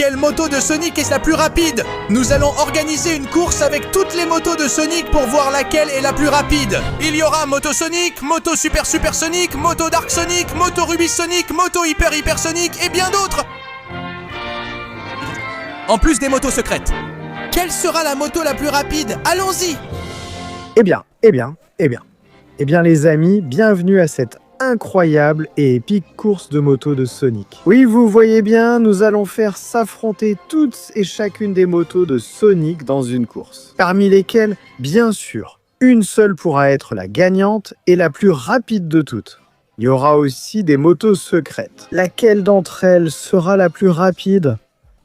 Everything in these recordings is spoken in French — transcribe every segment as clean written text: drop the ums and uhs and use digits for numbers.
Quelle moto de Sonic est la plus rapide? Nous allons organiser une course avec toutes les motos de Sonic pour voir laquelle est la plus rapide. Il y aura Moto Sonic, Moto Super Super Sonic, Moto Dark Sonic, Moto Ruby Sonic, Moto Hyper Hyper Sonic et bien d'autres. En plus des motos secrètes. Quelle sera la moto la plus rapide? Allons-y! Eh bien, les amis, bienvenue à cette incroyable et épique course de moto de Sonic. Oui, vous voyez bien, nous allons faire s'affronter toutes et chacune des motos de Sonic dans une course. Parmi lesquelles, bien sûr, une seule pourra être la gagnante et la plus rapide de toutes. Il y aura aussi des motos secrètes. Laquelle d'entre elles sera la plus rapide?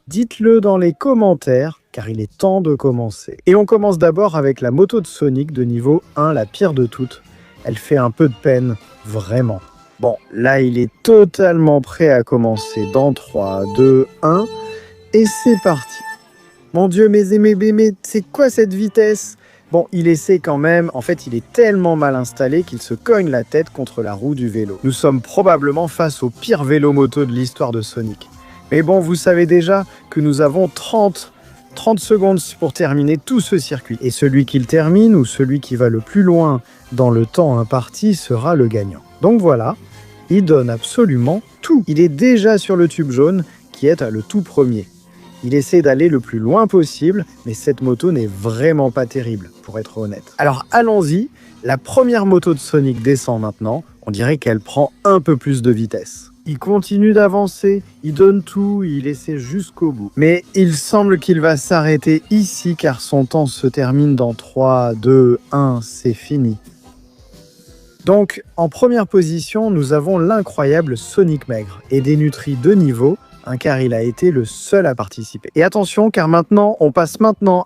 Dites-le dans les commentaires, car il est temps de commencer. Et on commence d'abord avec la moto de Sonic de niveau 1, la pire de toutes. Elle fait un peu de peine, vraiment. Bon, là, il est totalement prêt à commencer dans 3, 2, 1, et c'est parti. Mon Dieu, mais c'est quoi cette vitesse? Bon, il essaie quand même. En fait, il est tellement mal installé qu'il se cogne la tête contre la roue du vélo. Nous sommes probablement face au pire vélo moto de l'histoire de Sonic. Mais bon, vous savez déjà que nous avons 30 secondes pour terminer tout ce circuit. Et celui qui le termine, ou celui qui va le plus loin dans le temps imparti, sera le gagnant. Donc voilà, il donne absolument tout. Il est déjà sur le tube jaune, qui est le tout premier. Il essaie d'aller le plus loin possible, mais cette moto n'est vraiment pas terrible, pour être honnête. Alors allons-y, la première moto de Sonic descend maintenant. On dirait qu'elle prend un peu plus de vitesse. Il continue d'avancer, il donne tout, il essaie jusqu'au bout. Mais il semble qu'il va s'arrêter ici car son temps se termine dans 3, 2, 1, c'est fini. Donc, en première position, nous avons l'incroyable Sonic Maigre et des nutris de niveau, car il a été le seul à participer. Et attention, car maintenant, on passe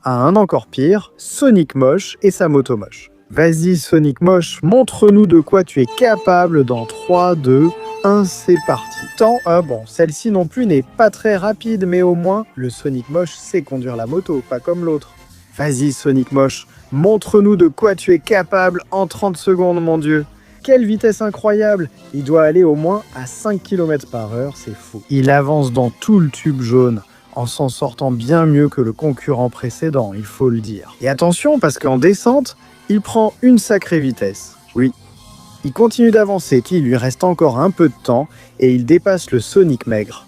à un encore pire, Sonic Moche et sa moto moche. Vas-y Sonic Moche, montre-nous de quoi tu es capable dans 3, 2, 1, c'est parti. Bon, celle-ci non plus n'est pas très rapide, mais au moins, le Sonic Moche sait conduire la moto, pas comme l'autre. Vas-y Sonic Moche, montre-nous de quoi tu es capable en 30 secondes, mon Dieu. Quelle vitesse incroyable! Il doit aller au moins à 5 km/h, c'est fou. Il avance dans tout le tube jaune, en s'en sortant bien mieux que le concurrent précédent, il faut le dire. Et attention, parce qu'en descente, il prend une sacrée vitesse. Oui. Il continue d'avancer, il lui reste encore un peu de temps, et il dépasse le Sonic Maigre.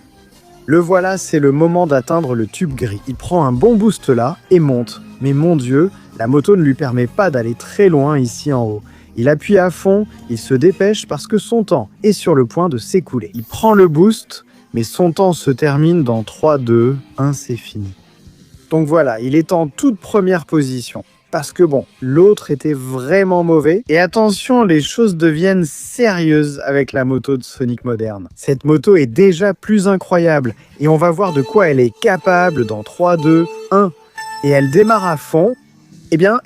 Le voilà, c'est le moment d'atteindre le tube gris. Il prend un bon boost là, et monte. Mais mon Dieu, la moto ne lui permet pas d'aller très loin ici en haut. Il appuie à fond, il se dépêche parce que son temps est sur le point de s'écouler. Il prend le boost, mais son temps se termine dans 3, 2, 1, c'est fini. Donc voilà, il est en toute première position. Parce que bon, l'autre était vraiment mauvais. Et attention, les choses deviennent sérieuses avec la moto de Sonic moderne. Cette moto est déjà plus incroyable. Et on va voir de quoi elle est capable dans 3, 2, 1. Et elle démarre à fond. Eh bien,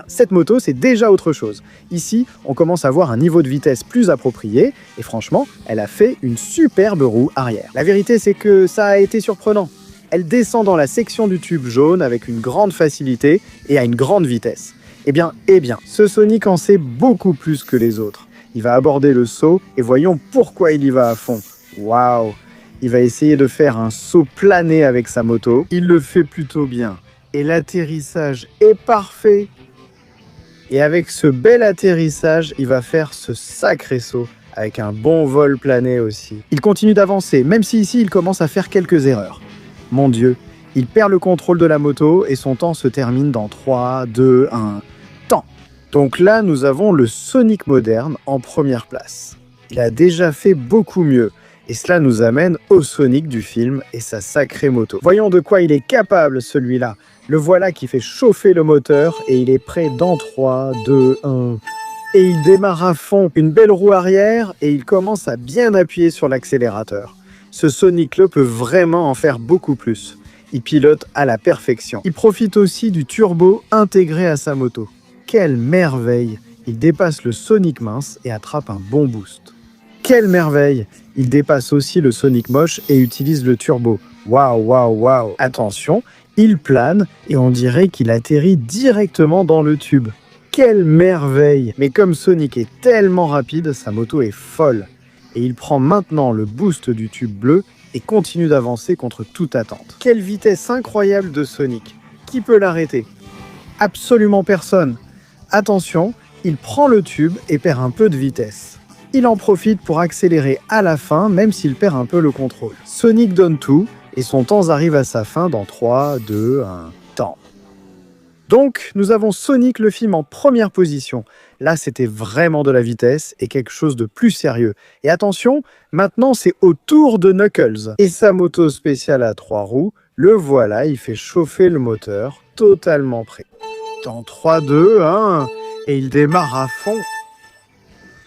cette moto, c'est déjà autre chose. Ici, on commence à voir un niveau de vitesse plus approprié. Et franchement, elle a fait une superbe roue arrière. La vérité, c'est que ça a été surprenant. Elle descend dans la section du tube jaune avec une grande facilité et à une grande vitesse. Eh bien, ce Sonic en sait beaucoup plus que les autres. Il va aborder le saut et voyons pourquoi il y va à fond. Waouh! Il va essayer de faire un saut plané avec sa moto. Il le fait plutôt bien. Et l'atterrissage est parfait. Et avec ce bel atterrissage, il va faire ce sacré saut avec un bon vol plané aussi. Il continue d'avancer, même si ici il commence à faire quelques erreurs. Mon Dieu, il perd le contrôle de la moto et son temps se termine dans 3, 2, 1, temps. Donc là, nous avons le Sonic moderne en première place. Il a déjà fait beaucoup mieux. Et cela nous amène au Sonic du film et sa sacrée moto. Voyons de quoi il est capable celui-là. Le voilà qui fait chauffer le moteur et il est prêt dans 3, 2, 1... Et il démarre à fond, une belle roue arrière et il commence à bien appuyer sur l'accélérateur. Ce Sonic-là peut vraiment en faire beaucoup plus. Il pilote à la perfection. Il profite aussi du turbo intégré à sa moto. Quelle merveille! Il dépasse le Sonic mince et attrape un bon boost. Quelle merveille! Il dépasse aussi le Sonic moche et utilise le turbo. Waouh! Attention, il plane et on dirait qu'il atterrit directement dans le tube. Quelle merveille! Mais comme Sonic est tellement rapide, sa moto est folle. Et il prend maintenant le boost du tube bleu et continue d'avancer contre toute attente. Quelle vitesse incroyable de Sonic! Qui peut l'arrêter? Absolument personne. Attention, il prend le tube et perd un peu de vitesse. Il en profite pour accélérer à la fin, même s'il perd un peu le contrôle. Sonic donne tout, et son temps arrive à sa fin dans 3, 2, 1, temps. Donc, nous avons Sonic le film en première position. Là, c'était vraiment de la vitesse et quelque chose de plus sérieux. Et attention, maintenant, c'est au tour de Knuckles. Et sa moto spéciale à 3 roues, le voilà, il fait chauffer le moteur, totalement prêt. Dans 3, 2, 1, et il démarre à fond.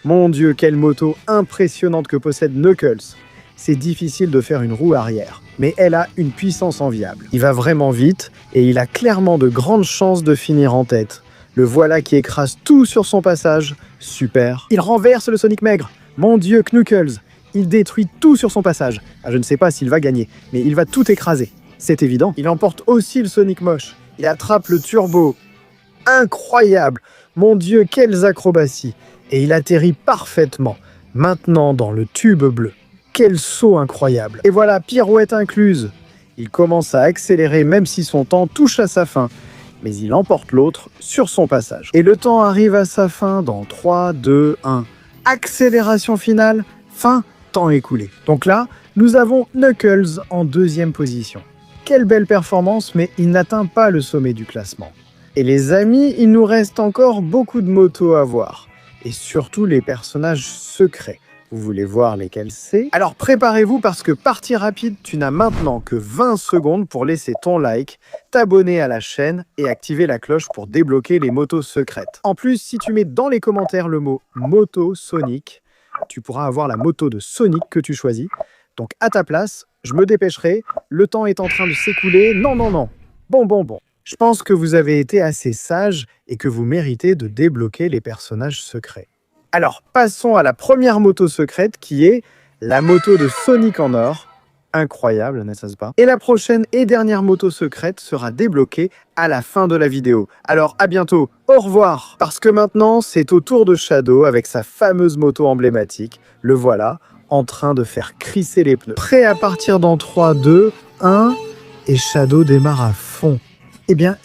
Mon Dieu, quelle moto impressionnante que possède Knuckles. C'est difficile de faire une roue arrière, mais elle a une puissance enviable. Il va vraiment vite et il a clairement de grandes chances de finir en tête. Le voilà qui écrase tout sur son passage. Super. Il renverse le Sonic maigre. Mon Dieu, Knuckles. Il détruit tout sur son passage. Je ne sais pas s'il va gagner, mais il va tout écraser. C'est évident. Il emporte aussi le Sonic moche. Il attrape le turbo. Incroyable. Mon Dieu, quelles acrobaties. Et il atterrit parfaitement. Maintenant dans le tube bleu. Quel saut incroyable! Et voilà, pirouette incluse. Il commence à accélérer même si son temps touche à sa fin. Mais il emporte l'autre sur son passage. Et le temps arrive à sa fin dans 3, 2, 1. Accélération finale, fin, temps écoulé. Donc là, nous avons Knuckles en deuxième position. Quelle belle performance, mais il n'atteint pas le sommet du classement. Et les amis, il nous reste encore beaucoup de motos à voir. Et surtout les personnages secrets. Vous voulez voir lesquels c'est? Alors préparez-vous parce que partie rapide, tu n'as maintenant que 20 secondes pour laisser ton like, t'abonner à la chaîne et activer la cloche pour débloquer les motos secrètes. En plus, si tu mets dans les commentaires le mot moto Sonic, tu pourras avoir la moto de Sonic que tu choisis. Donc à ta place, je me dépêcherai, le temps est en train de s'écouler. Non. Bon. Je pense que vous avez été assez sage et que vous méritez de débloquer les personnages secrets. Alors, passons à la première moto secrète qui est la moto de Sonic en or. Incroyable, n'est-ce pas? Et la prochaine et dernière moto secrète sera débloquée à la fin de la vidéo. Alors, à bientôt, au revoir! Parce que maintenant, c'est au tour de Shadow avec sa fameuse moto emblématique. Le voilà, en train de faire crisser les pneus. Prêt à partir dans 3, 2, 1, et Shadow démarre à fond. Eh bien.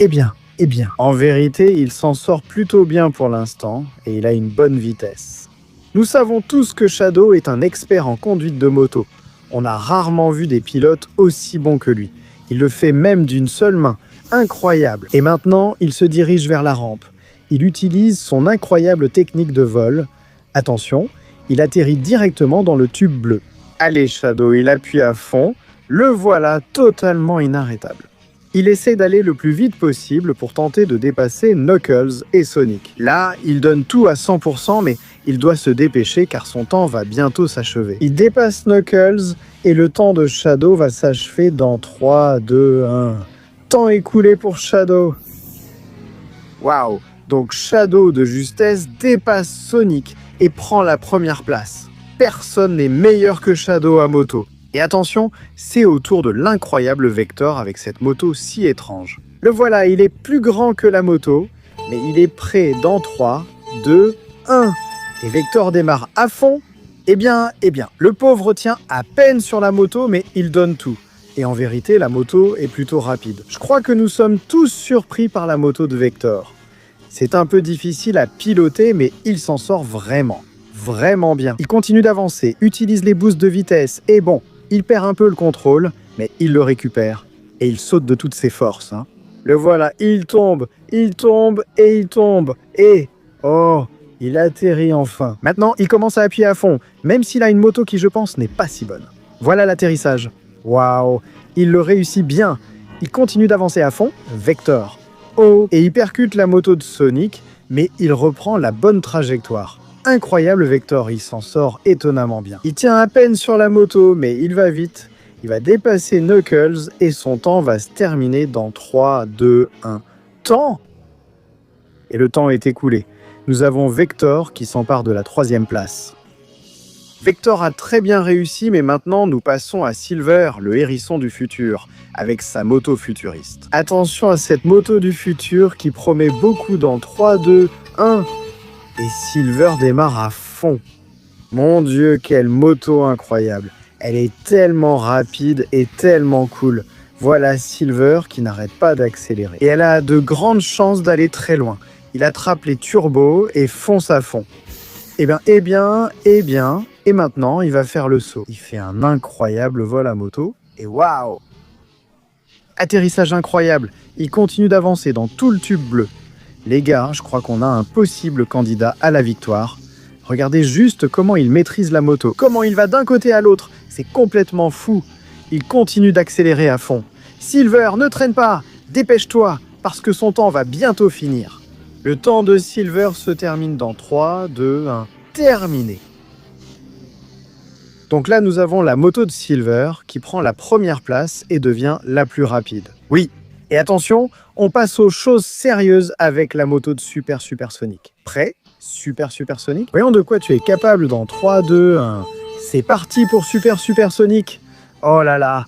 En vérité, il s'en sort plutôt bien pour l'instant et il a une bonne vitesse. Nous savons tous que Shadow est un expert en conduite de moto. On a rarement vu des pilotes aussi bons que lui. Il le fait même d'une seule main. Incroyable. Et maintenant, il se dirige vers la rampe. Il utilise son incroyable technique de vol. Attention, il atterrit directement dans le tube bleu. Allez Shadow, il appuie à fond. Le voilà totalement inarrêtable. Il essaie d'aller le plus vite possible pour tenter de dépasser Knuckles et Sonic. Là, il donne tout à 100%, mais il doit se dépêcher car son temps va bientôt s'achever. Il dépasse Knuckles et le temps de Shadow va s'achever dans 3, 2, 1. Temps écoulé pour Shadow. Waouh! Donc Shadow de justesse dépasse Sonic et prend la première place. Personne n'est meilleur que Shadow à moto. Et attention, c'est au tour de l'incroyable Vector avec cette moto si étrange. Le voilà, il est plus grand que la moto, mais il est prêt dans 3, 2, 1. Et Vector démarre à fond. Eh bien, le pauvre tient à peine sur la moto, mais il donne tout. Et en vérité, la moto est plutôt rapide. Je crois que nous sommes tous surpris par la moto de Vector. C'est un peu difficile à piloter, mais il s'en sort vraiment bien. Il continue d'avancer, utilise les boosts de vitesse, et bon, il perd un peu le contrôle, mais il le récupère. Et il saute de toutes ses forces. Le voilà, il tombe. Et oh, il atterrit enfin. Maintenant, il commence à appuyer à fond, même s'il a une moto qui, je pense, n'est pas si bonne. Voilà l'atterrissage. Waouh, il le réussit bien. Il continue d'avancer à fond. Vector. Oh, et il percute la moto de Sonic, mais il reprend la bonne trajectoire. Incroyable Vector, il s'en sort étonnamment bien. Il tient à peine sur la moto, mais il va vite. Il va dépasser Knuckles et son temps va se terminer dans 3, 2, 1. Temps! Et le temps est écoulé. Nous avons Vector qui s'empare de la 3e place. Vector a très bien réussi, mais maintenant nous passons à Silver, le hérisson du futur, avec sa moto futuriste. Attention à cette moto du futur qui promet beaucoup dans 3, 2, 1. Et Silver démarre à fond. Mon Dieu, quelle moto incroyable. Elle est tellement rapide et tellement cool. Voilà Silver qui n'arrête pas d'accélérer. Et elle a de grandes chances d'aller très loin. Il attrape les turbos et fonce à fond. Et maintenant il va faire le saut. Il fait un incroyable vol à moto. Et waouh! Atterrissage incroyable. Il continue d'avancer dans tout le tube bleu. Les gars, je crois qu'on a un possible candidat à la victoire. Regardez juste comment il maîtrise la moto. Comment il va d'un côté à l'autre. C'est complètement fou. Il continue d'accélérer à fond. Silver, ne traîne pas. Dépêche-toi, parce que son temps va bientôt finir. Le temps de Silver se termine dans 3, 2, 1. Terminé. Donc là, nous avons la moto de Silver qui prend la première place et devient la plus rapide. Oui. Et attention, on passe aux choses sérieuses avec la moto de Super Sonic. Prêt? Super Sonic? Voyons de quoi tu es capable dans 3, 2, 1. C'est parti pour Super Sonic. Oh là là,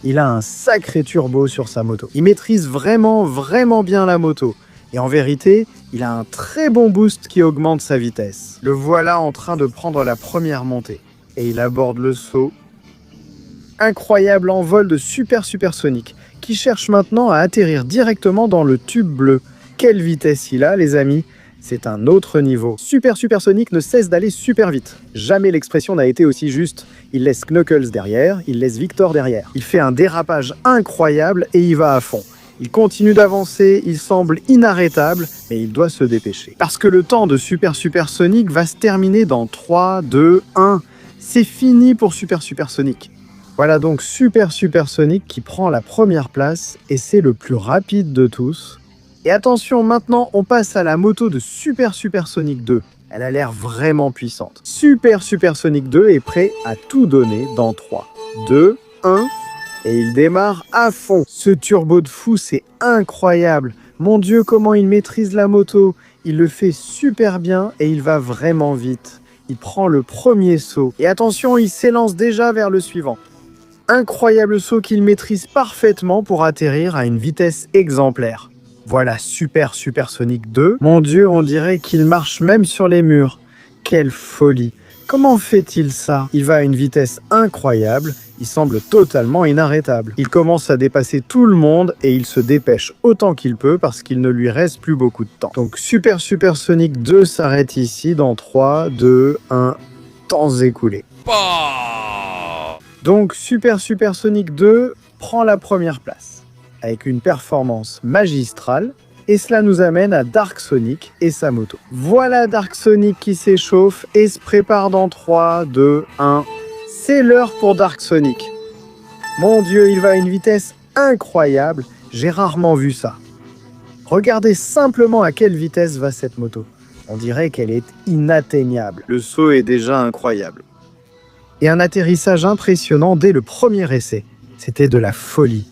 il a un sacré turbo sur sa moto. Il maîtrise vraiment bien la moto. Et en vérité, il a un très bon boost qui augmente sa vitesse. Le voilà en train de prendre la première montée. Et il aborde le saut. Incroyable envol de Super Sonic, qui cherche maintenant à atterrir directement dans le tube bleu. Quelle vitesse il a, les amis! C'est un autre niveau. Super Sonic ne cesse d'aller super vite. Jamais l'expression n'a été aussi juste. Il laisse Knuckles derrière, il laisse Victor derrière. Il fait un dérapage incroyable et il va à fond. Il continue d'avancer, il semble inarrêtable, mais il doit se dépêcher. Parce que le temps de Super Sonic va se terminer dans 3, 2, 1. C'est fini pour Super Sonic. Voilà donc Super Sonic qui prend la première place et c'est le plus rapide de tous. Et attention, maintenant on passe à la moto de Super Sonic 2. Elle a l'air vraiment puissante. Super Sonic 2 est prêt à tout donner dans 3, 2, 1... Et il démarre à fond. Ce turbo de fou, c'est incroyable. Mon Dieu, comment il maîtrise la moto. Il le fait super bien et il va vraiment vite. Il prend le premier saut. Et attention, il s'élance déjà vers le suivant. Incroyable saut qu'il maîtrise parfaitement pour atterrir à une vitesse exemplaire. Voilà Super Sonic 2. Mon Dieu, on dirait qu'il marche même sur les murs. Quelle folie. Comment fait-il ça? Il va à une vitesse incroyable. Il semble totalement inarrêtable. Il commence à dépasser tout le monde et il se dépêche autant qu'il peut parce qu'il ne lui reste plus beaucoup de temps. Donc Super Sonic 2 s'arrête ici dans 3, 2, 1, temps écoulé. Donc Super Sonic 2 prend la première place avec une performance magistrale et cela nous amène à Dark Sonic et sa moto. Voilà Dark Sonic qui s'échauffe et se prépare dans 3, 2, 1... C'est l'heure pour Dark Sonic. Mon Dieu, il va à une vitesse incroyable. J'ai rarement vu ça. Regardez simplement à quelle vitesse va cette moto. On dirait qu'elle est inatteignable. Le saut est déjà incroyable. Et un atterrissage impressionnant dès le premier essai. C'était de la folie.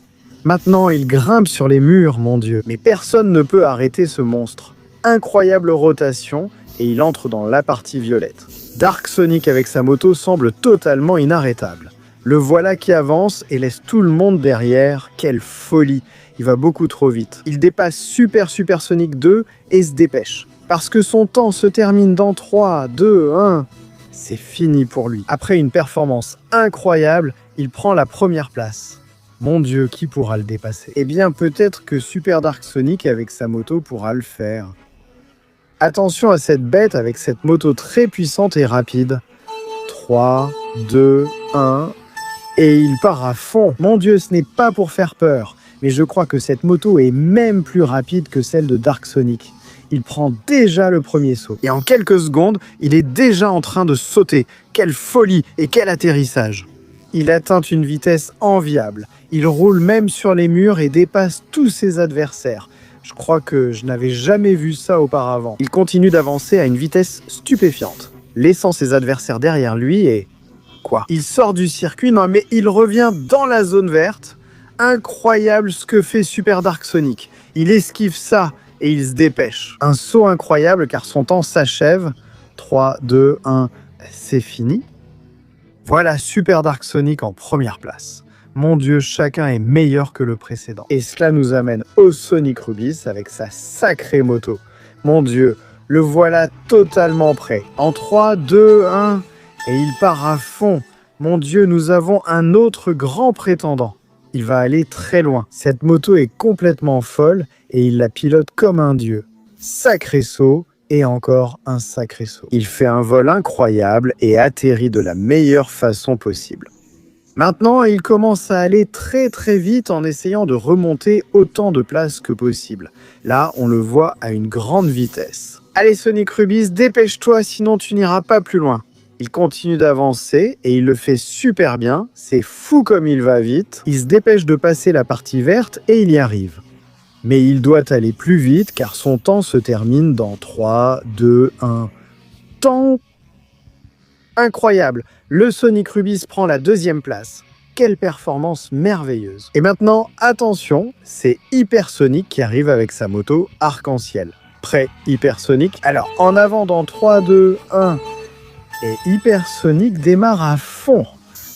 Maintenant, il grimpe sur les murs, mon Dieu. Mais personne ne peut arrêter ce monstre. Incroyable rotation et il entre dans la partie violette. Dark Sonic avec sa moto semble totalement inarrêtable. Le voilà qui avance et laisse tout le monde derrière. Quelle folie! Il va beaucoup trop vite. Il dépasse Super Sonic 2 et se dépêche. Parce que son temps se termine dans 3, 2, 1. C'est fini pour lui. Après une performance incroyable, il prend la première place. Mon Dieu, qui pourra le dépasser? Eh bien, peut-être que Super Dark Sonic avec sa moto pourra le faire. Attention à cette bête avec cette moto très puissante et rapide. 3, 2, 1... Et il part à fond. Mon Dieu, ce n'est pas pour faire peur. Mais je crois que cette moto est même plus rapide que celle de Dark Sonic. Il prend déjà le premier saut. Et en quelques secondes, il est déjà en train de sauter. Quelle folie et quel atterrissage! Il atteint une vitesse enviable. Il roule même sur les murs et dépasse tous ses adversaires. Je crois que je n'avais jamais vu ça auparavant. Il continue d'avancer à une vitesse stupéfiante, laissant ses adversaires derrière lui et... Quoi? Il sort du circuit, non mais il revient dans la zone verte. Incroyable ce que fait Super Dark Sonic. Il esquive ça et il se dépêche. Un saut incroyable car son temps s'achève. 3, 2, 1, c'est fini. Voilà Super Dark Sonic en première place. Mon Dieu, chacun est meilleur que le précédent. Et cela nous amène au Sonic Rubis avec sa sacrée moto. Mon Dieu, le voilà totalement prêt. En 3, 2, 1, et il part à fond. Mon Dieu, nous avons un autre grand prétendant. Il va aller très loin. Cette moto est complètement folle et il la pilote comme un dieu. Sacré saut et encore un sacré saut. Il fait un vol incroyable et atterrit de la meilleure façon possible. Maintenant, il commence à aller très très vite en essayant de remonter autant de places que possible. Là, on le voit à une grande vitesse. Allez Sonic Rubis, dépêche-toi, sinon tu n'iras pas plus loin. Il continue d'avancer et il le fait super bien. C'est fou comme il va vite. Il se dépêche de passer la partie verte et il y arrive. Mais il doit aller plus vite car son temps se termine dans 3, 2, 1. Temps incroyable. Le Sonic Rubis prend la 2e place. Quelle performance merveilleuse. Et maintenant, attention, c'est Hypersonic qui arrive avec sa moto arc-en-ciel. Prêt, Hypersonic? Alors, en avant dans 3, 2, 1. Et Hypersonic démarre à fond.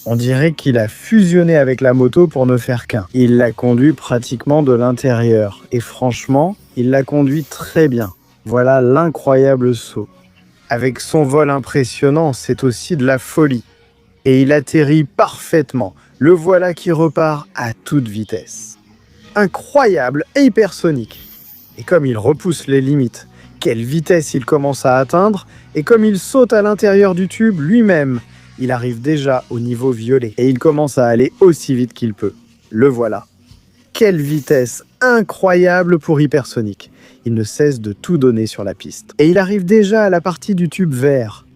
On dirait qu'il a fusionné avec la moto pour ne faire qu'un. Il la conduit pratiquement de l'intérieur. Et franchement, il la conduit très bien. Voilà l'incroyable saut. Avec son vol impressionnant, c'est aussi de la folie. Et il atterrit parfaitement. Le voilà qui repart à toute vitesse. Incroyable et Hypersonic. Et comme il repousse les limites, quelle vitesse il commence à atteindre, et comme il saute à l'intérieur du tube lui-même, il arrive déjà au niveau violet. Et il commence à aller aussi vite qu'il peut. Le voilà. Quelle vitesse incroyable pour Hypersonic. Il ne cesse de tout donner sur la piste. Et il arrive déjà à la partie du tube vert.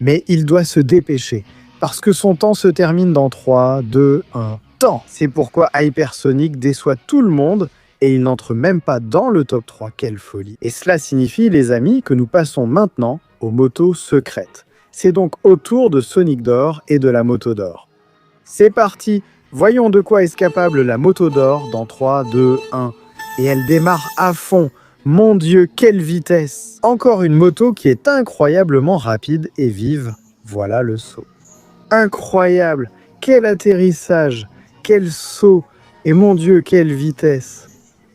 Mais il doit se dépêcher, parce que son temps se termine dans 3, 2, 1. Temps! C'est pourquoi Hypersonic déçoit tout le monde, et il n'entre même pas dans le top 3. Quelle folie! Et cela signifie, les amis, que nous passons maintenant aux motos secrètes. C'est donc au tour de Sonic d'Or et de la moto d'or. C'est parti! Voyons de quoi est capable la moto d'or dans 3, 2, 1. Et elle démarre à fond. Mon Dieu, quelle vitesse! Encore une moto qui est incroyablement rapide et vive. Voilà le saut. Incroyable! Quel atterrissage! Quel saut! Et mon Dieu, quelle vitesse!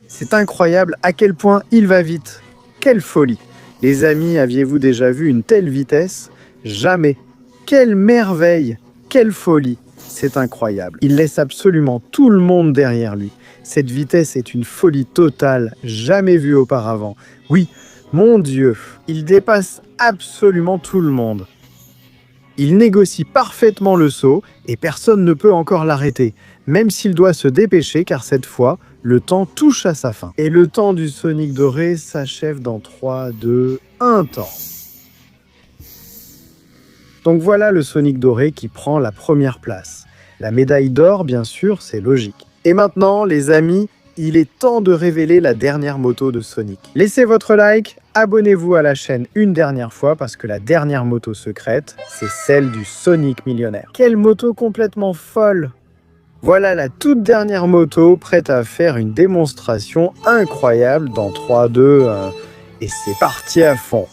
C'est incroyable à quel point il va vite. Quelle folie! Les amis, aviez-vous déjà vu une telle vitesse? Jamais! Quelle merveille! Quelle folie! C'est incroyable. Il laisse absolument tout le monde derrière lui. Cette vitesse est une folie totale, jamais vue auparavant. Oui, mon Dieu, il dépasse absolument tout le monde. Il négocie parfaitement le saut et personne ne peut encore l'arrêter, même s'il doit se dépêcher car cette fois, le temps touche à sa fin. Et le temps du Sonic doré s'achève dans 3, 2, 1 temps. Donc voilà le Sonic doré qui prend la première place. La médaille d'or, bien sûr, c'est logique. Et maintenant, les amis, il est temps de révéler la dernière moto de Sonic. Laissez votre like, abonnez-vous à la chaîne une dernière fois parce que la dernière moto secrète, c'est celle du Sonic millionnaire. Quelle moto complètement folle! Voilà la toute dernière moto prête à faire une démonstration incroyable dans 3, 2, 1. Et c'est parti à fond.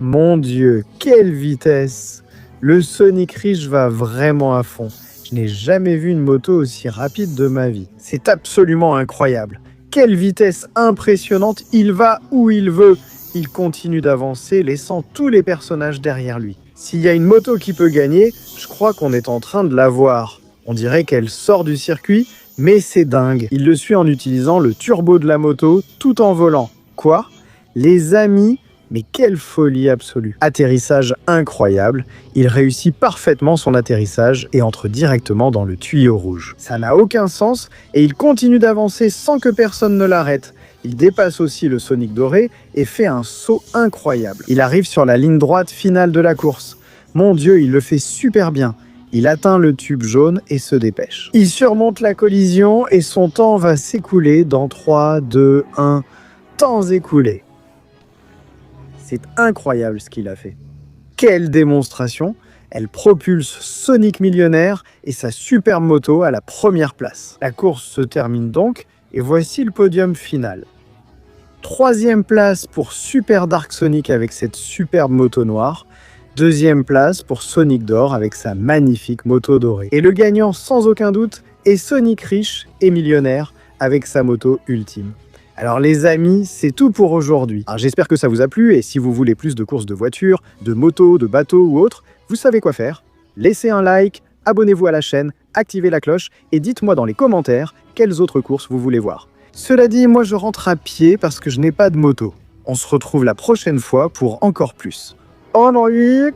Mon Dieu, quelle vitesse! Le Sonic riche va vraiment à fond. Je n'ai jamais vu une moto aussi rapide de ma vie. C'est absolument incroyable. Quelle vitesse impressionnante, il va où il veut. Il continue d'avancer, laissant tous les personnages derrière lui. S'il y a une moto qui peut gagner, je crois qu'on est en train de la voir. On dirait qu'elle sort du circuit, mais c'est dingue. Il le suit en utilisant le turbo de la moto tout en volant. Quoi? Les amis, mais quelle folie absolue. Atterrissage incroyable. Il réussit parfaitement son atterrissage et entre directement dans le tuyau rouge. Ça n'a aucun sens et il continue d'avancer sans que personne ne l'arrête. Il dépasse aussi le Sonic doré et fait un saut incroyable. Il arrive sur la ligne droite finale de la course. Mon Dieu, il le fait super bien. Il atteint le tube jaune et se dépêche. Il surmonte la collision et son temps va s'écouler dans 3, 2, 1. Temps écoulé. C'est incroyable ce qu'il a fait. Quelle démonstration! Elle propulse Sonic millionnaire et sa superbe moto à la première place. La course se termine donc et voici le podium final. 3e place pour Super Dark Sonic avec cette superbe moto noire. 2e place pour Sonic d'or avec sa magnifique moto dorée. Et le gagnant sans aucun doute est Sonic riche et millionnaire avec sa moto ultime. Alors les amis, c'est tout pour aujourd'hui. J'espère que ça vous a plu et si vous voulez plus de courses de voitures, de motos, de bateaux ou autres, vous savez quoi faire. laissez un like, abonnez-vous à la chaîne, activez la cloche et dites-moi dans les commentaires quelles autres courses vous voulez voir. Cela dit, moi je rentre à pied parce que je n'ai pas de moto. On se retrouve la prochaine fois pour encore plus. En Henrik.